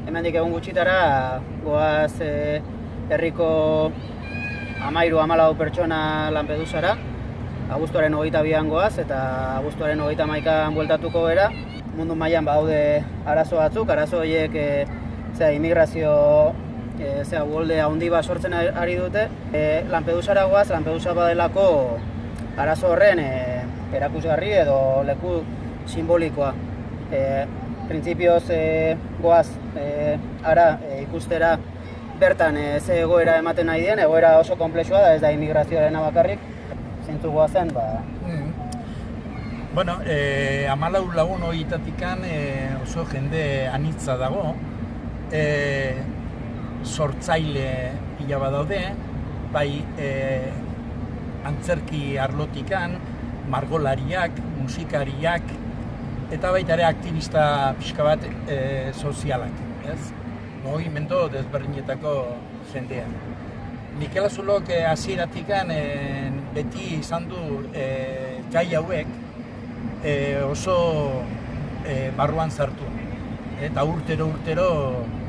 hemendik egun gutxitara goaz herriko 13-14 pertsona Lampedusara. Abuztuaren 22an goaz eta abuztuaren 31an bueltatuko gara. Mundu mailan badaude arazo batzuk, arazo horiek immigrazio uholde handi bat sortzen ari dute. Lampedusara goaz, Lampedusa badelako arazo horren erakusgarri edo leku simbolikoa. Printzipioz goaz ara ikustera bertan ze egoera ematen nahi den, egoera oso konplexua da, ez da immigrazioarena bakarrik. Zeintzu goazen, Bueno, 14 lagun horietatikan oso jende anitza dago, sortzaile pila bat daude, bai antzerki arlotikan, margolariak, musikariak, eta baita ere aktivista pixka bat sozialak, ez? Mugimendu desberdinetako jendea. Mikel Azulok hasieratikan beti izan du gai hauek oso barruan sartu. Eta urtero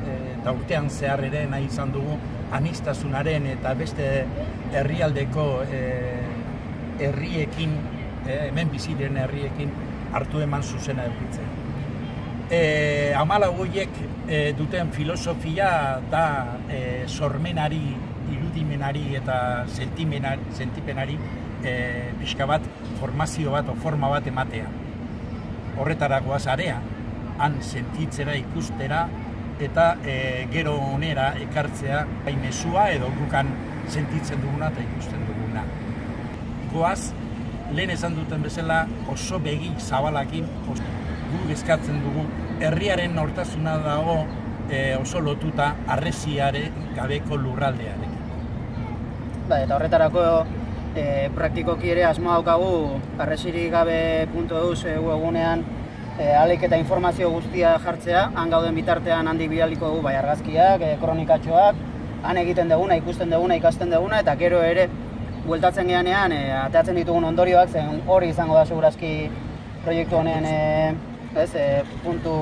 eta urtean zehar ere nahi izan dugu aniztasunaren eta beste herrialdeko herriekin, hemen bizi diren herriekin hartu eman zuzena edukitzen. 14 horiek duten filosofia da sormenari, irudimenari eta sentipenari pixka bat, formazio bat o forma bat ematea. Horretaragoaz area, han sentitzera, ikustera eta gero onera ekartzea mezua edo gukan sentitzen duguna eta ikusten duguna. Goaz, lehen esan duten bezala oso begi zabalakin gu eskatzen dugu. Herriaren nortasuna dago oso lotuta harresiaren gabeko lurraldearekin. Eta horretarako praktikoki ere asmoa daukagu harresirik gabe.eus webgunean ahalik eta informazio guztia jartzea, han gauden bitartean handik bidaliko dugu bai argazkiak, kronikatxoak, han egiten duguna, ikusten duguna, ikasten duguna, eta gero ere bueltatzen geanean ateatzen ditugun ondorioak, zen hori izango da segurazki proiektu honen puntu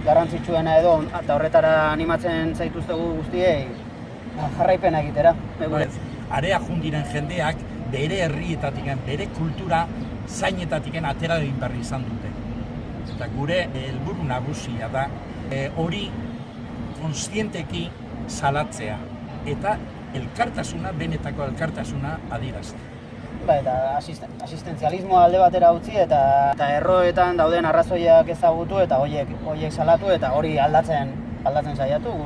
garrantzitsuena edo, eta horretara animatzen zaituztegu guztiei jarraipena egitera. Area jundiren jendeak bere herrietatiken, bere kultura zainetatiken atera egin berri izan dute. Eta gure helburu nagusia da hori kontzienteki salatzea eta elkartasuna, benetako elkartasuna adieraztea. Eta asistentzialismoa alde batera utzi eta erroetan dauden arrazoiak ezagutu eta horiek salatu eta hori aldatzen saiatu.